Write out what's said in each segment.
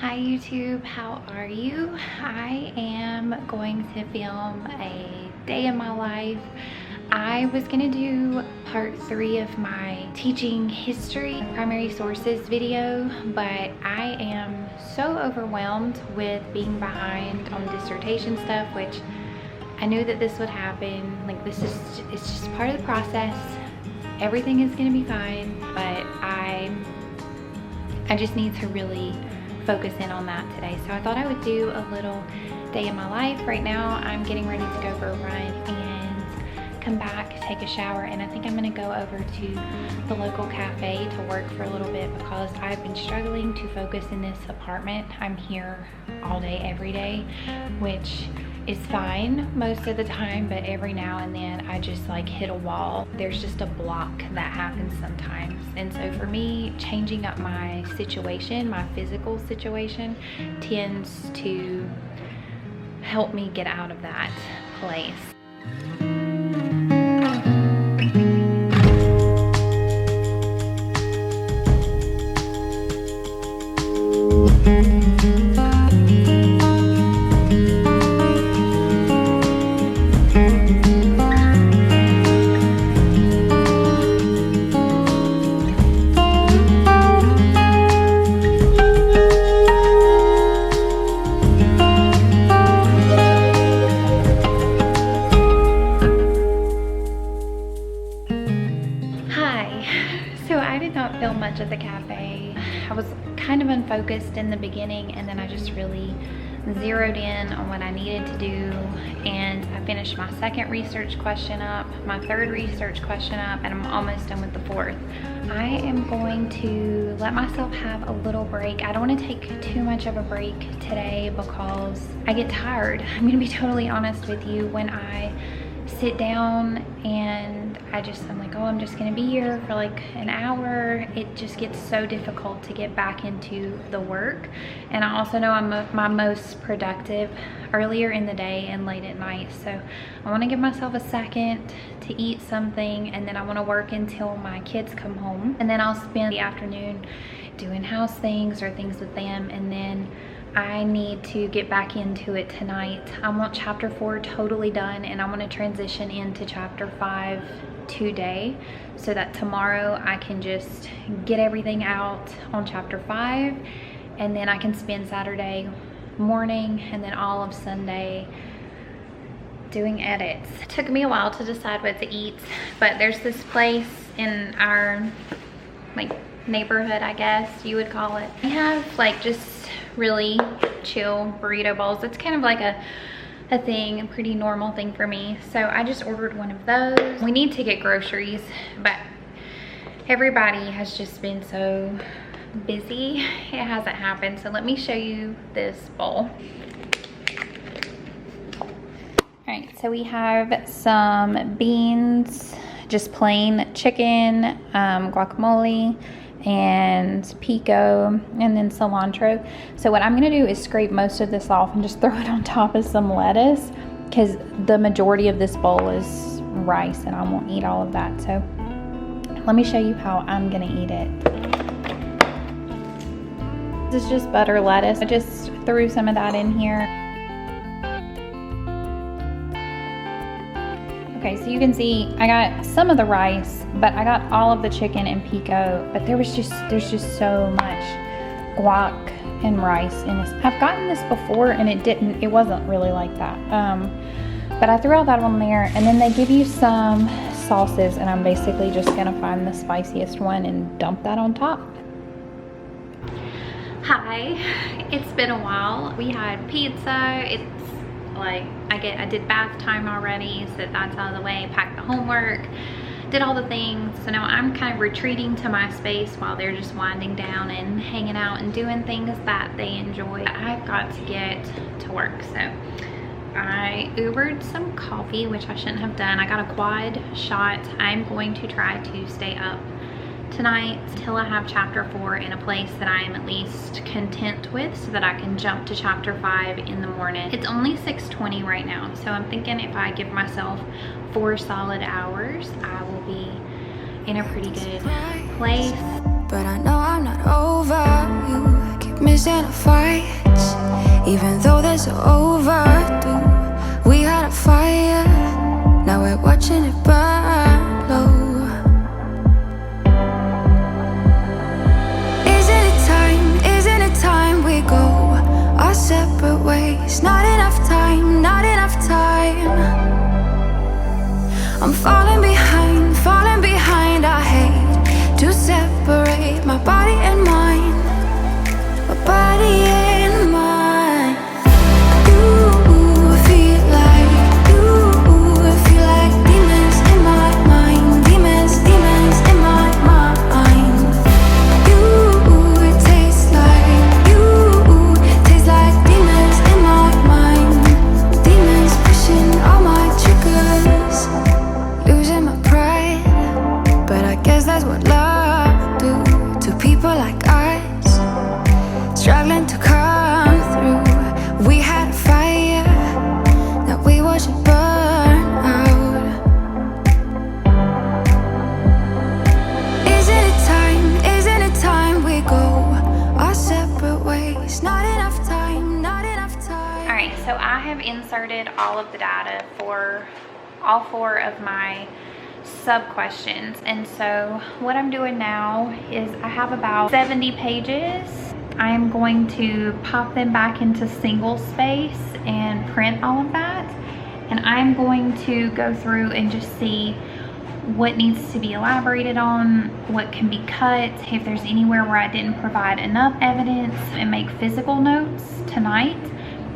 Hi YouTube, how are you? I am going to film a day in my life. I was gonna do part 3 of my teaching history primary sources video, but I am so overwhelmed with being behind on dissertation stuff, which I knew that this would happen. Like, it's just part of the process. Everything is gonna be fine, but I just need to really focus in on that today. So I thought I would do a little day in my life. Right now I'm getting ready to go for a run and come back, take a shower, and I think I'm gonna go over to the local cafe to work for a little bit because I've been struggling to focus in this apartment. I'm here all day, every day, which is fine most of the time, but every now and then I just like hit a wall. There's just a block that happens sometimes. And so for me, changing up my situation, my physical situation, tends to help me get out of that place. Film much at the cafe. I was kind of unfocused in the beginning, and then I just really zeroed in on what I needed to do, and I finished my second research question up, my third research question up, and I'm almost done with the fourth. I am going to let myself have a little break. I don't want to take too much of a break today because I get tired. I'm gonna be totally honest with you. When I sit down and I'm like, oh, I'm just gonna be here for like an hour, it just gets so difficult to get back into the work. And I also know I'm my most productive earlier in the day and late at night. So I want to give myself a second to eat something, and then I want to work until my kids come home, and then I'll spend the afternoon doing house things or things with them, and then I need to get back into it tonight. I want chapter 4 totally done, and I want to transition into chapter 5 today so that tomorrow I can just get everything out on chapter 5, and then I can spend Saturday morning and then all of Sunday doing edits. It took me a while to decide what to eat, but there's this place in our like neighborhood, I guess you would call it. They have like just really chill burrito bowls. It's kind of like a thing, a pretty normal thing for me. So I just ordered one of those. We need to get groceries, but everybody has just been so busy, it hasn't happened. So let me show you this bowl. All right, so we have some beans, just plain chicken, guacamole, and pico, and then cilantro. So what I'm gonna do is scrape most of this off and just throw it on top of some lettuce, because the majority of this bowl is rice and I won't eat all of that. So let me show you how I'm gonna eat it. This is just butter lettuce. I just threw some of that in here. Okay, so you can see I got some of the rice, but I got all of the chicken and pico, but there's just so much guac and rice in this. I've gotten this before and it wasn't really like that. But I threw all that on there, and then they give you some sauces, and I'm basically just gonna find the spiciest one and dump that on top. Hi, it's been a while. We had pizza. It's like I did bath time already, so that's out of the way. Packed the homework, did all the things. So now I'm kind of retreating to my space while they're just winding down and hanging out and doing things that they enjoy. I've got to get to work, so I Ubered some coffee, which I shouldn't have done. I got a quad shot. I'm going to try to stay up tonight till I have chapter 4 in a place that I am at least content with, so that I can jump to chapter 5 in the morning. It's only 6:20 right now, so I'm thinking if I give myself 4 solid hours, I will be in a pretty good place. But I know I'm not over you. Keep missing our fights, even though they're so overdue. We had a fire, now we're watching it burn low. Isn't it time we go our separate ways? Not enough time, not enough time. I'm falling behind, I hate to separate my body and mind, my body and mind. You feel like demons in my mind, demons in my mind. You taste like demons in my mind, demons pushing all my triggers, losing my pride, but I guess that's what love do to people like us, struggling to come through. We had a fire, now we watch it burn out. Isn't it time we go our separate ways? Not enough time, not enough time. All right, so I have inserted all of the data for all 4 of my sub questions, and so what I'm doing now is I have about 70 pages. I am going to pop them back into single space and print all of that, and I'm going to go through and just see what needs to be elaborated on, what can be cut, if there's anywhere where I didn't provide enough evidence, and make physical notes tonight.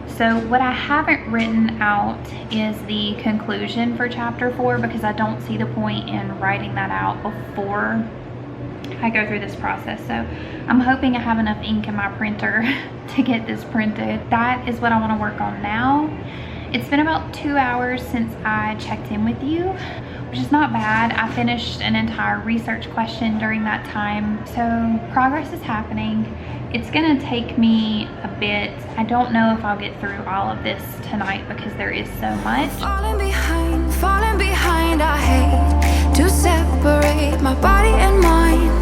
So what I haven't written out is the conclusion for chapter 4, because I don't see the point in writing that out before I go through this process. So I'm hoping I have enough ink in my printer to get this printed. That is what I want to work on now. It's been about 2 hours since I checked in with you, which is not bad. I finished an entire research question during that time. So progress is happening. It's gonna take me a bit. I don't know if I'll get through all of this tonight because there is so much. Falling behind, I hate to separate my body and mind,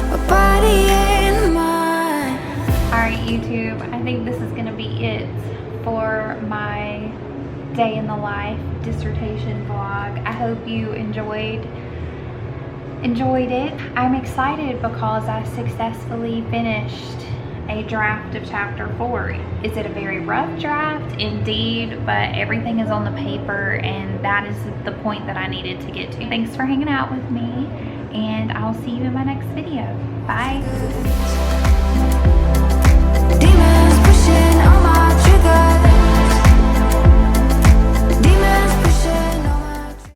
my body and mind. All right, YouTube, I think this is gonna be it for my day in the life dissertation vlog. I hope you enjoyed it. I'm excited because I successfully finished a draft of chapter 4. Is it a very rough draft? Indeed, but everything is on the paper, and that is the point that I needed to get to. Thanks for hanging out with me, and I'll see you in my next video. Bye.